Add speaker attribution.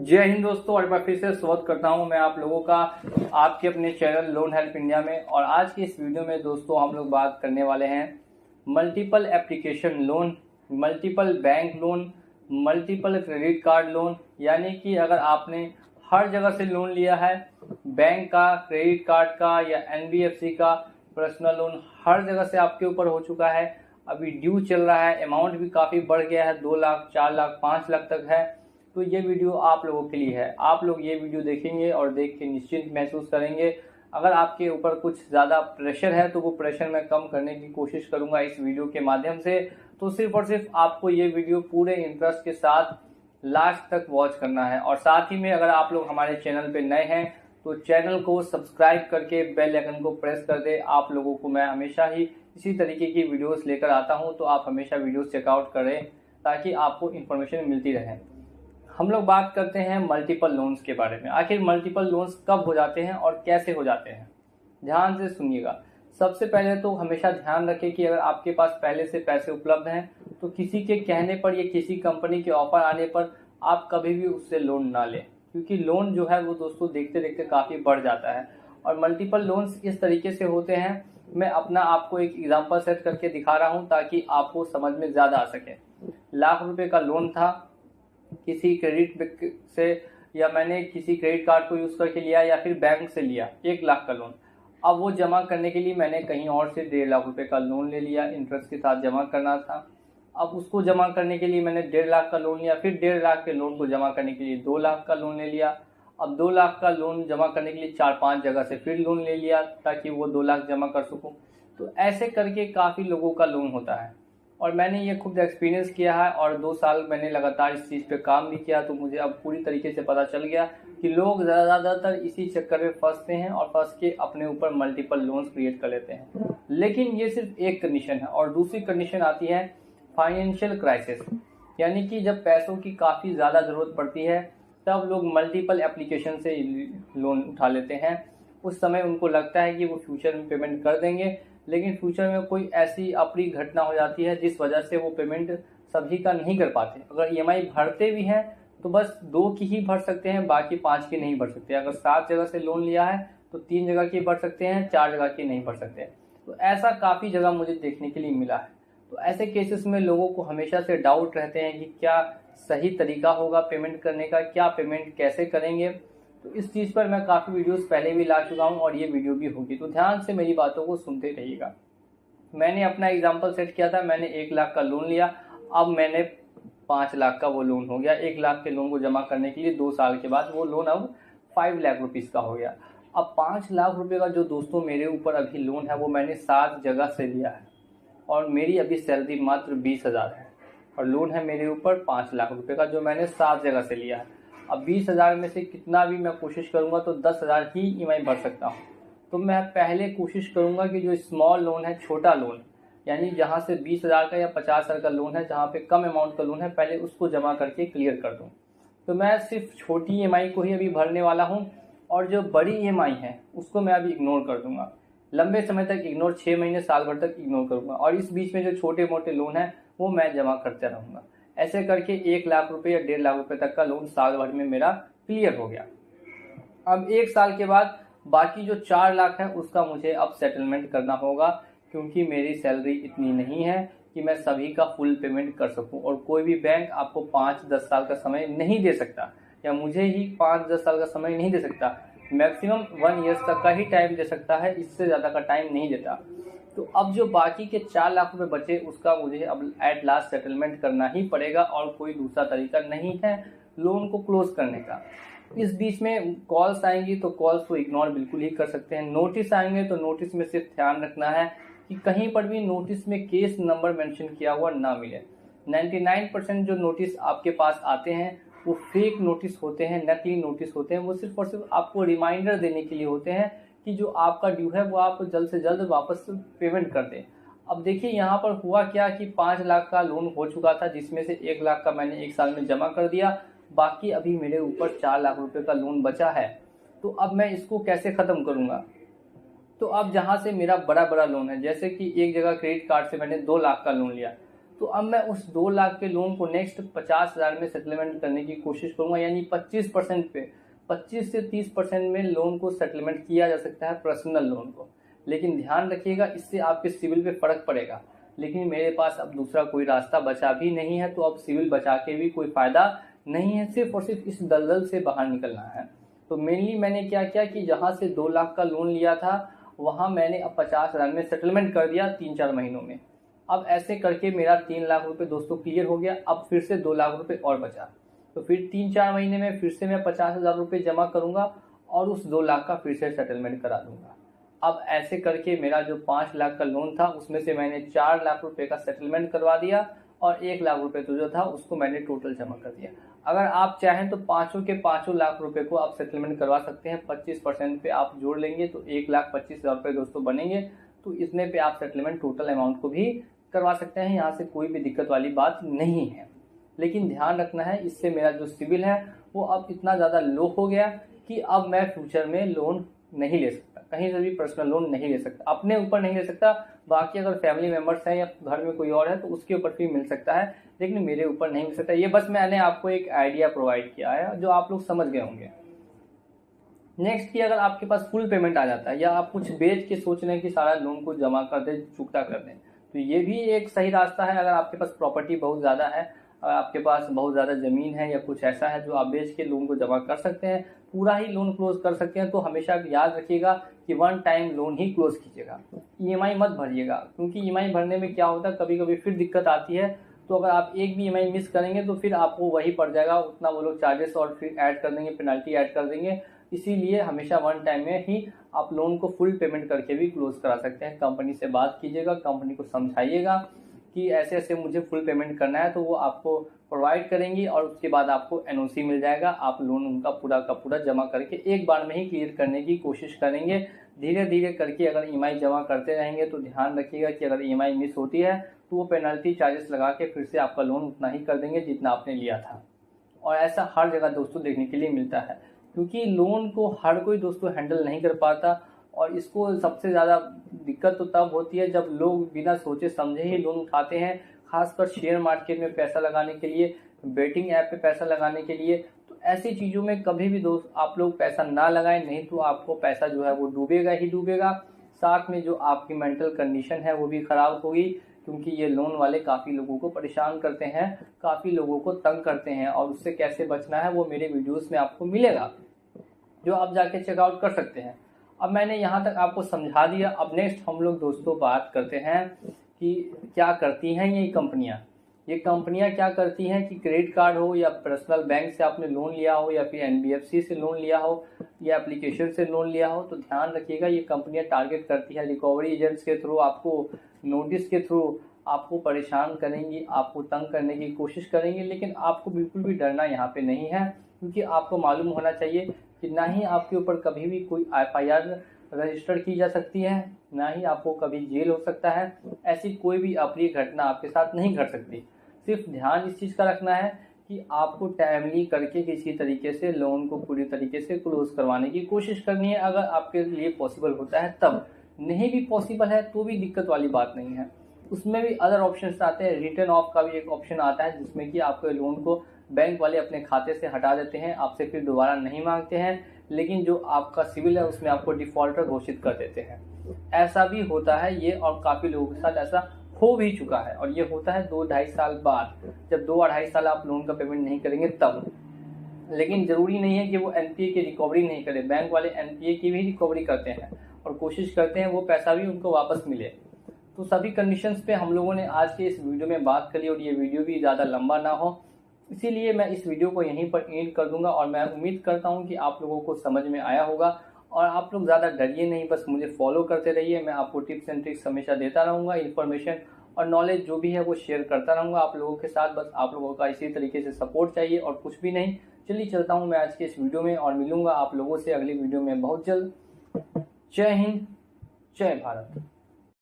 Speaker 1: जय हिंद दोस्तों, और मैं फिर से स्वागत करता हूं मैं आप लोगों का आपके अपने चैनल लोन हेल्प इंडिया में। और आज की इस वीडियो में दोस्तों हम लोग बात करने वाले हैं multiple application loan, multiple bank loan, multiple credit card loan. यानी कि अगर आपने हर जगह से लोन लिया है, बैंक का, क्रेडिट कार्ड का या एनबीएफसी का पर्सनल लोन, हर जगह से आपके ऊपर हो चुका है, अभी ड्यू चल रहा है, अमाउंट भी काफ़ी बढ़ गया है, 2 लाख, 4 लाख, 5 लाख तक है, तो ये वीडियो आप लोगों के लिए है। आप लोग ये वीडियो देखेंगे और देख के निश्चिंत महसूस करेंगे। अगर आपके ऊपर कुछ ज़्यादा प्रेशर है तो वो प्रेशर मैं कम करने की कोशिश करूंगा इस वीडियो के माध्यम से। तो सिर्फ और सिर्फ आपको ये वीडियो पूरे इंटरेस्ट के साथ लास्ट तक वॉच करना है। और साथ ही में अगर आप लोग हमारे चैनल पे नए हैं तो चैनल को सब्सक्राइब करके बेल आइकन को प्रेस कर दे। आप लोगों को मैं हमेशा ही इसी तरीके की वीडियोस लेकर आता हूं, तो आप हमेशा वीडियोस चेकआउट करें ताकि आपको इन्फॉर्मेशन मिलती रहे। हम लोग बात करते हैं मल्टीपल लोन्स के बारे में। आखिर मल्टीपल लोन्स कब हो जाते हैं और कैसे हो जाते हैं, ध्यान से सुनिएगा। सबसे पहले तो हमेशा ध्यान रखें कि अगर आपके पास पहले से पैसे उपलब्ध हैं तो किसी के कहने पर या किसी कंपनी के ऑफर आने पर आप कभी भी उससे लोन ना लें, क्योंकि लोन जो है वो दोस्तों देखते देखते काफ़ी बढ़ जाता है। और मल्टीपल लोन्स इस तरीके से होते हैं, मैं अपना आपको एक एग्जांपल सेट करके दिखा रहा हूं ताकि आपको समझ में ज़्यादा आ सके। लाख रुपए का लोन था किसी क्रेडिट से, या मैंने किसी क्रेडिट कार्ड को यूज़ करके लिया या फिर बैंक से लिया 1 लाख का लोन। अब वो जमा करने के लिए मैंने कहीं और से 1.5 लाख रुपए का लोन ले लिया, इंटरेस्ट के साथ जमा करना था। अब उसको जमा करने के लिए मैंने 1.5 लाख का लोन लिया, फिर 1.5 लाख के लोन को जमा करने के लिए 2 लाख का लोन ले लिया। अब 2 लाख का लोन जमा करने के लिए 4-5 जगह से फिर लोन ले लिया ताकि वो 2 लाख जमा कर सकूं। तो ऐसे करके काफ़ी लोगों का लोन होता है और मैंने ये खुद एक्सपीरियंस किया है और 2 साल मैंने लगातार इस चीज़ पे काम भी किया। तो मुझे अब पूरी तरीके से पता चल गया कि लोग ज़्यादातर इसी चक्कर में फंसते हैं और फंस के अपने ऊपर मल्टीपल लोन्स क्रिएट कर लेते हैं। लेकिन ये सिर्फ एक कंडीशन है। और दूसरी कंडीशन आती है फाइनेंशियल क्राइसिस, यानी कि जब पैसों की काफ़ी ज़्यादा ज़रूरत पड़ती है तब लोग मल्टीपल एप्लीकेशन से लोन उठा लेते हैं। उस समय उनको लगता है कि वो फ्यूचर में पेमेंट कर देंगे, लेकिन फ्यूचर में कोई ऐसी अप्रिय घटना हो जाती है जिस वजह से वो पेमेंट सभी का नहीं कर पाते। अगर ईएमआई भरते भी हैं तो बस 2 की ही भर सकते हैं, बाकी 5 की नहीं भर सकते। अगर 7 जगह से लोन लिया है तो 3 जगह की भर सकते हैं, 4 जगह की नहीं भर सकते। तो ऐसा काफ़ी जगह मुझे देखने के लिए मिला है। तो ऐसे केसेस में लोगों को हमेशा से डाउट रहते हैं कि क्या सही तरीका होगा पेमेंट करने का, क्या पेमेंट कैसे करेंगे। तो इस चीज़ पर मैं काफ़ी वीडियोस पहले भी ला चुका हूं और ये वीडियो भी होगी, तो ध्यान से मेरी बातों को सुनते रहिएगा। मैंने अपना एग्जांपल सेट किया था, मैंने 1 लाख का लोन लिया, अब मैंने 5 लाख का वो लोन हो गया। 1 लाख के लोन को जमा करने के लिए 2 साल के बाद वो लोन अब 5 लाख रुपीज़ का हो गया। अब 5 लाख रुपये का जो दोस्तों मेरे ऊपर अभी लोन है वो मैंने 7 जगह से लिया है और मेरी अभी सैलरी मात्र 20,000 है और लोन है मेरे ऊपर 5 लाख रुपये का जो मैंने 7 जगह से लिया है। अब 20,000 में से कितना भी मैं कोशिश करूंगा तो 10,000 ही ईएमआई भर सकता हूं। तो मैं पहले कोशिश करूंगा कि जो स्मॉल लोन है, छोटा लोन, यानी जहां से 20,000 का या 50,000 का लोन है, जहां पे कम अमाउंट का लोन है, पहले उसको जमा करके क्लियर कर दूं। तो मैं सिर्फ छोटी ईएमआई को ही अभी भरने वाला हूँ और जो बड़ी ईएमआई है उसको मैं अभी इग्नोर कर दूंगा। लंबे समय तक इग्नोर, 6 महीने, साल भर तक इग्नोर करूंगा और इस बीच में जो छोटे मोटे लोन है वो मैं जमा करते रहूंगा। ऐसे करके 1 लाख रुपए या 1.5 लाख रुपए तक का लोन साल भर में मेरा क्लियर हो गया। अब 1 साल के बाद बाकी जो 4 लाख है उसका मुझे अब सेटलमेंट करना होगा, क्योंकि मेरी सैलरी इतनी नहीं है कि मैं सभी का फुल पेमेंट कर सकूं और कोई भी बैंक आपको 5-10 साल का समय नहीं दे सकता, या मुझे ही 5-10 साल का समय नहीं दे सकता। मैक्सिमम 1 ईयर तक का ही टाइम दे सकता है, इससे ज़्यादा का टाइम नहीं देता। तो अब जो बाकी के 4 लाख रुपए बचे उसका मुझे अब एट लास्ट सेटलमेंट करना ही पड़ेगा और कोई दूसरा तरीका नहीं है लोन को क्लोज करने का। इस बीच में कॉल्स आएंगी तो कॉल्स को इग्नोर बिल्कुल ही कर सकते हैं। नोटिस आएंगे तो नोटिस में सिर्फ ध्यान रखना है कि कहीं पर भी नोटिस में केस नंबर मेंशन किया हुआ ना मिले। 99% जो नोटिस आपके पास आते हैं वो फेक नोटिस होते हैं, नकली नोटिस होते हैं। वो सिर्फ और सिर्फ आपको रिमाइंडर देने के लिए होते हैं कि जो आपका ड्यू है वो आप जल्द से जल्द वापस पेमेंट कर दें। अब देखिए यहाँ पर हुआ क्या कि 5 लाख का लोन हो चुका था, जिसमें से 1 लाख का मैंने 1 साल में जमा कर दिया, बाकी अभी मेरे ऊपर 4 लाख रुपए का लोन बचा है। तो अब मैं इसको कैसे ख़त्म करूँगा? तो अब जहाँ से मेरा बड़ा लोन है, जैसे कि एक जगह क्रेडिट कार्ड से मैंने 2 लाख का लोन लिया, तो अब मैं उस 2 लाख के लोन को नेक्स्ट 50,000 में सेटलमेंट करने की कोशिश करूंगा, यानी 25% पे 25 से 30% में लोन को सेटलमेंट किया जा सकता है पर्सनल लोन को। लेकिन ध्यान रखिएगा, इससे आपके सिविल पे फर्क पड़ेगा। लेकिन मेरे पास अब दूसरा कोई रास्ता बचा भी नहीं है, तो अब सिविल बचा के भी कोई फायदा नहीं है, सिर्फ और सिर्फ इस दलदल से बाहर निकलना है। तो मेनली मैंने क्या किया कि जहां से 2 लाख का लोन लिया था वहां मैंने अब 50,000 में सेटलमेंट कर दिया 3-4 महीनों में। अब ऐसे करके मेरा 3 लाख रुपए दोस्तों क्लियर हो गया। अब फिर से 2 लाख रुपए और बचा, तो फिर 3-4 महीने में फिर से मैं 50,000 रुपये जमा करूंगा और उस 2 लाख का फिर से सेटलमेंट करा दूंगा। अब ऐसे करके मेरा जो 5 लाख का लोन था उसमें से मैंने 4 लाख रुपए का सेटलमेंट करवा दिया और 1 लाख रुपए तो जो था उसको मैंने टोटल जमा कर दिया। अगर आप चाहें तो पांचों के 5 लाख रुपए को आप सेटलमेंट करवा सकते हैं। 25% पे आप जोड़ लेंगे तो 1,25,000 रुपये दोस्तों बनेंगे। तो इतने पे आप सेटलमेंट टोटल अमाउंट को भी करवा सकते हैं, यहाँ से कोई भी दिक्कत वाली बात नहीं है। लेकिन ध्यान रखना है, इससे मेरा जो सिविल है वो अब इतना ज़्यादा लो हो गया कि अब मैं फ्यूचर में लोन नहीं ले सकता, कहीं से भी पर्सनल लोन नहीं ले सकता, अपने ऊपर नहीं ले सकता। बाकी अगर फैमिली मेंबर्स हैं या घर में कोई और है तो उसके ऊपर भी मिल सकता है, लेकिन मेरे ऊपर नहीं मिल सकता। ये बस मैंने आपको एक आइडिया प्रोवाइड किया है जो आप लोग समझ गए होंगे। नेक्स्ट कि अगर आपके पास फुल पेमेंट आ जाता है या आप कुछ बेच के सोच रहे हैं कि सारा लोन को जमा कर दें, चुकता कर दें, तो ये भी एक सही रास्ता है। अगर आपके पास प्रॉपर्टी बहुत ज़्यादा है, अगर आपके पास बहुत ज़्यादा ज़मीन है या कुछ ऐसा है जो आप बेच के लोन को जमा कर सकते हैं, पूरा ही लोन क्लोज कर सकते हैं, तो हमेशा याद रखिएगा कि 1 टाइम लोन ही क्लोज कीजिएगा। ईएमआई मत भरिएगा, क्योंकि ईएमआई भरने में क्या होता है कभी कभी फिर दिक्कत आती है। तो अगर आप एक भी ईएमआई मिस करेंगे तो फिर आपको वही पड़ जाएगा उतना, वो लोग चार्जेस और फिर ऐड कर देंगे, पेनल्टी ऐड कर देंगे। इसीलिए हमेशा 1 टाइम में ही आप लोन को फुल पेमेंट करके भी क्लोज करा सकते हैं। कंपनी से बात कीजिएगा, कंपनी को समझाइएगा कि ऐसे ऐसे मुझे फुल पेमेंट करना है, तो वो आपको प्रोवाइड करेंगी और उसके बाद आपको एनओसी मिल जाएगा। आप लोन उनका पूरा का पूरा जमा करके एक बार में ही क्लियर करने की कोशिश करेंगे। धीरे धीरे करके अगर ईएमआई जमा करते रहेंगे तो ध्यान रखिएगा कि अगर ईएमआई मिस होती है तो वो पेनल्टी चार्जेस लगा के फिर से आपका लोन उतना ही कर देंगे जितना आपने लिया था। और ऐसा हर जगह दोस्तों देखने के लिए मिलता है, क्योंकि लोन को हर कोई दोस्तों हैंडल नहीं कर पाता। और इसको सबसे ज़्यादा दिक्कत तो तब होती है जब लोग बिना सोचे समझे ही लोन उठाते हैं, खासकर शेयर मार्केट में पैसा लगाने के लिए, बेटिंग ऐप पे पैसा लगाने के लिए। तो ऐसी चीज़ों में कभी भी दोस्त आप लोग पैसा ना लगाएं, नहीं तो आपको पैसा जो है वो डूबेगा ही डूबेगा। साथ में जो आपकी मेंटल कंडीशन है वो भी ख़राब होगी, क्योंकि ये लोन वाले काफ़ी लोगों को परेशान करते हैं, काफ़ी लोगों को तंग करते हैं। और उससे कैसे बचना है वो मेरे वीडियोज़ में आपको मिलेगा, जो आप जाके चेकआउट कर सकते हैं। अब मैंने यहाँ तक आपको समझा दिया। अब नेक्स्ट हम लोग दोस्तों बात करते हैं कि क्या करती हैं ये कंपनियाँ। ये कंपनियाँ क्या करती हैं कि क्रेडिट कार्ड हो या पर्सनल बैंक से आपने लोन लिया हो या फिर एनबीएफसी से लोन लिया हो या एप्लीकेशन से लोन लिया हो, तो ध्यान रखिएगा ये कंपनियाँ टारगेट करती है रिकवरी एजेंट्स के थ्रू, आपको नोटिस के थ्रू आपको परेशान करेंगी, आपको तंग करने की कोशिश करेंगी। लेकिन आपको बिल्कुल भी डरना यहाँ पे नहीं है, क्योंकि आपको मालूम होना चाहिए कि ना ही आपके ऊपर कभी भी कोई एफआईआर रजिस्टर की जा सकती है, ना ही आपको कभी जेल हो सकता है। ऐसी कोई भी अप्रिय घटना आपके साथ नहीं घट सकती। सिर्फ ध्यान इस चीज़ का रखना है कि आपको टाइमली करके किसी तरीके से लोन को पूरी तरीके से क्लोज करवाने की कोशिश करनी है, अगर आपके लिए पॉसिबल होता है तब। नहीं भी पॉसिबल है तो भी दिक्कत वाली बात नहीं है, उसमें भी अदर ऑप्शंस आते हैं। रिटर्न ऑफ का भी एक ऑप्शन आता है जिसमें कि आपके लोन को बैंक वाले अपने खाते से हटा देते हैं, आपसे फिर दोबारा नहीं मांगते हैं, लेकिन जो आपका सिविल है उसमें आपको डिफॉल्टर घोषित कर देते हैं। ऐसा भी होता है ये, और काफ़ी लोगों के साथ ऐसा हो भी चुका है। और ये होता है 2-2.5 साल बाद, जब 2-2.5 साल आप लोन का पेमेंट नहीं करेंगे तब। लेकिन ज़रूरी नहीं है कि वो एनपीए की रिकवरी नहीं करे, बैंक वाले एनपीए की भी रिकवरी करते हैं और कोशिश करते हैं वो पैसा भी उनको वापस मिले। तो सभी कंडीशंस पे हम लोगों ने आज के इस वीडियो में बात करी, और ये वीडियो भी ज़्यादा लंबा ना हो, इसीलिए मैं इस वीडियो को यहीं पर एंड कर दूंगा। और मैं उम्मीद करता हूं कि आप लोगों को समझ में आया होगा, और आप लोग ज़्यादा डरिए नहीं, बस मुझे फॉलो करते रहिए। मैं आपको टिप्स एंड ट्रिक्स हमेशा देता रहूँगा, इन्फॉर्मेशन और नॉलेज जो भी है वो शेयर करता रहूँगा आप लोगों के साथ। बस आप लोगों का इसी तरीके से सपोर्ट चाहिए और कुछ भी नहीं। चलिए चलता हूँ मैं आज के इस वीडियो में, और मिलूंगा आप लोगों से अगली वीडियो में बहुत जल्द। जय हिंद, जय भारत।